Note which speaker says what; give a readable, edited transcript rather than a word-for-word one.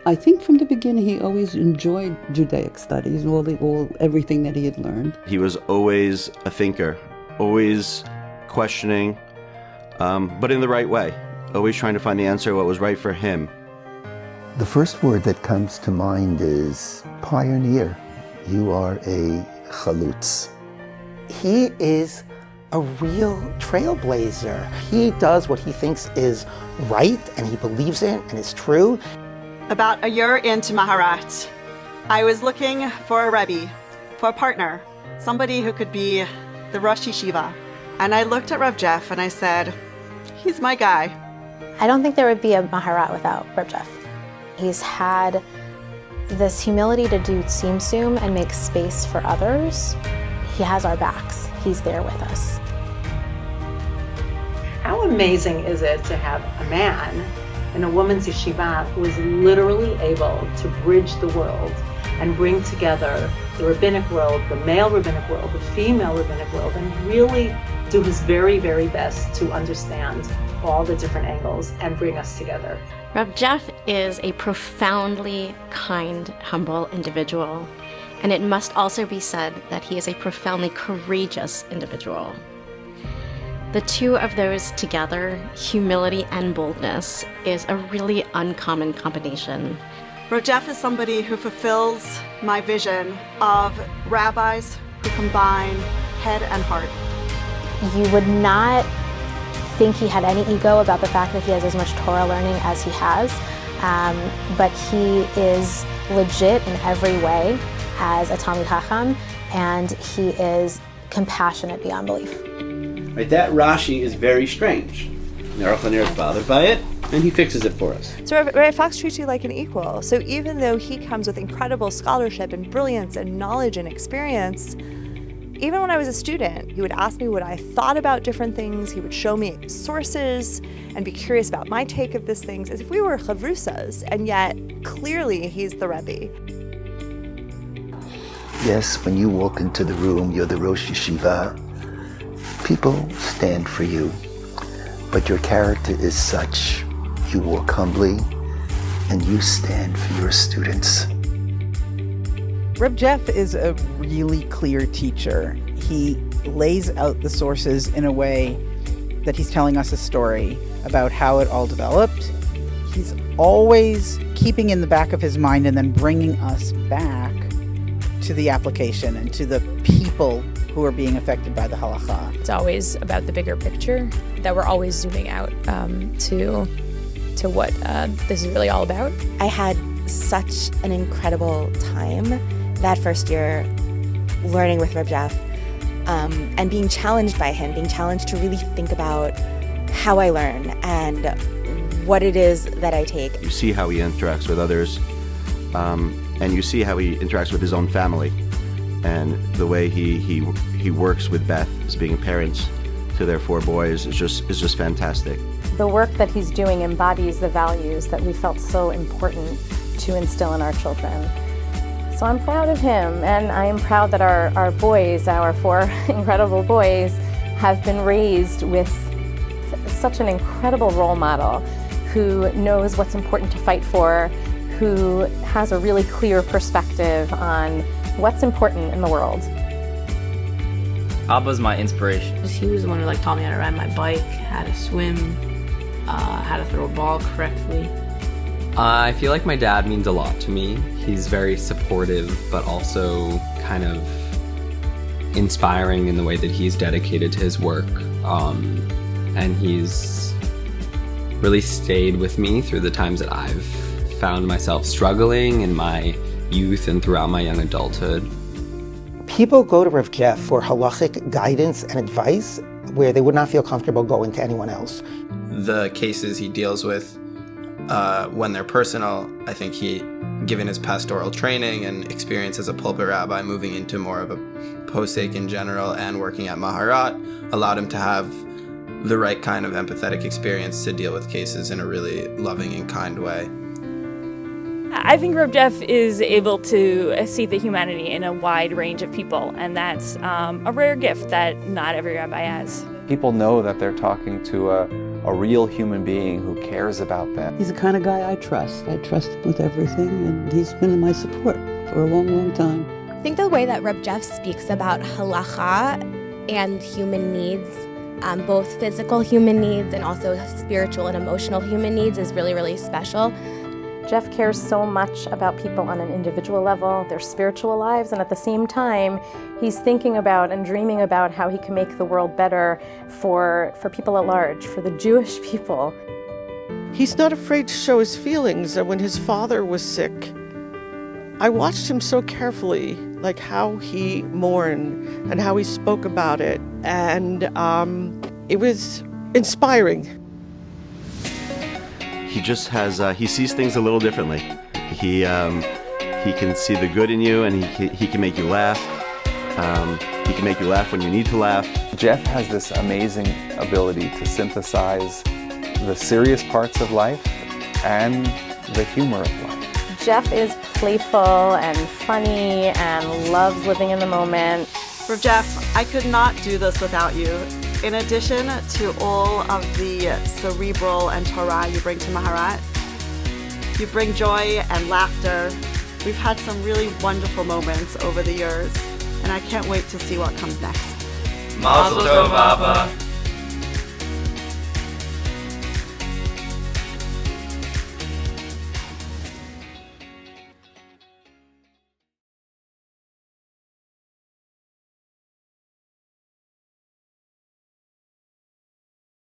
Speaker 1: I think from the beginning he always enjoyed Judaic studies, everything that he had learned.
Speaker 2: He was always a thinker, always questioning, but in the right way, always trying to find the answer, what was right for him.
Speaker 3: The first word that comes to mind is pioneer. You are a chalutz.
Speaker 4: He is a real trailblazer. He does what he thinks is right, and he believes it and is true.
Speaker 5: About a year into Maharat, I was looking for a Rabbi, for a partner, somebody who could be the Rosh Yeshiva. And I looked at Rav Jeff and I said, he's my guy.
Speaker 6: I don't think there would be a Maharat without Rav Jeff. He's had this humility to do tzimtzum and make space for others. He has our backs. He's there with us.
Speaker 7: How amazing is it to have a man in a woman's yeshiva who is literally able to bridge the world and bring together the rabbinic world, the male rabbinic world, the female rabbinic world, and really do his very, very best to understand all the different angles and bring us together.
Speaker 8: Rav Jeff is a profoundly kind, humble individual, and it must also be said that he is a profoundly courageous individual. The two of those together, humility and boldness, is a really uncommon combination.
Speaker 5: Rav Jeff is somebody who fulfills my vision of rabbis who combine head and heart.
Speaker 6: You would not think he had any ego about the fact that he has as much Torah learning as he has, but he is legit in every way as a Talmid Chacham, and he is compassionate beyond belief.
Speaker 9: Right, that Rashi is very strange. Aruch is bothered by it, and he fixes it for us.
Speaker 10: So Rabbi Fox treats you like an equal. So even though he comes with incredible scholarship and brilliance and knowledge and experience, even when I was a student, he would ask me what I thought about different things. He would show me sources and be curious about my take of these things as if we were chavrusas, and yet clearly he's the Rebbe.
Speaker 3: Yes, when you walk into the room, you're the Rosh Yeshiva. People stand for you, but your character is such. You walk humbly, and you stand for your students.
Speaker 11: Reb Jeff is a really clear teacher. He lays out the sources in a way that he's telling us a story about how it all developed. He's always keeping in the back of his mind and then bringing us back to the application and to the people who are being affected by the halakha.
Speaker 12: It's always about the bigger picture, that we're always zooming out to what this is really all about.
Speaker 13: I had such an incredible time that first year learning with Reb Jeff and being challenged by him, being challenged to really think about how I learn and what it is that I take.
Speaker 2: You see how he interacts with others, and you see how he interacts with his own family, and the way he works with Beth as being parents to their 4 boys is just fantastic.
Speaker 14: The work that he's doing embodies the values that we felt so important to instill in our children. So I'm proud of him, and I am proud that our boys, our 4 incredible boys, have been raised with such an incredible role model who knows what's important to fight for, who has a really clear perspective on what's important in the world.
Speaker 15: Abba's my inspiration.
Speaker 16: He was the one who taught me how to ride my bike, how to swim, how to throw a ball correctly.
Speaker 15: I feel like my dad means a lot to me. He's very supportive, but also kind of inspiring in the way that he's dedicated to his work. And he's really stayed with me through the times that I've found myself struggling in my youth and throughout my young adulthood.
Speaker 4: People go to Rav Jeff for halachic guidance and advice where they would not feel comfortable going to anyone else.
Speaker 17: The cases he deals with, when they're personal, I think he, given his pastoral training and experience as a pulpit rabbi, moving into more of a posek in general and working at Maharat, allowed him to have the right kind of empathetic experience to deal with cases in a really loving and kind way.
Speaker 18: I think Reb Jeff is able to see the humanity in a wide range of people, and that's a rare gift that not every rabbi has.
Speaker 19: People know that they're talking to a real human being who cares about them.
Speaker 1: He's the kind of guy I trust. I trust him with everything, and he's been my support for a long, long time.
Speaker 20: I think the way that Reb Jeff speaks about halacha and human needs, both physical human needs and also spiritual and emotional human needs, is really, really special.
Speaker 14: Jeff cares so much about people on an individual level, their spiritual lives, and at the same time, he's thinking about and dreaming about how he can make the world better for people at large, for the Jewish people.
Speaker 21: He's not afraid to show his feelings, and when his father was sick, I watched him so carefully, like how he mourned and how he spoke about it, and it was inspiring.
Speaker 2: He just has, he sees things a little differently. He can see the good in you, and he can make you laugh. He can make you laugh when you need to laugh.
Speaker 19: Jeff has this amazing ability to synthesize the serious parts of life and the humor of life.
Speaker 14: Jeff is playful and funny and loves living in the moment.
Speaker 5: For Jeff, I could not do this without you. In addition to all of the cerebral and Torah you bring to Maharat, you bring joy and laughter. We've had some really wonderful moments over the years, and I can't wait to see what comes next.
Speaker 17: Mazel tov, Abba.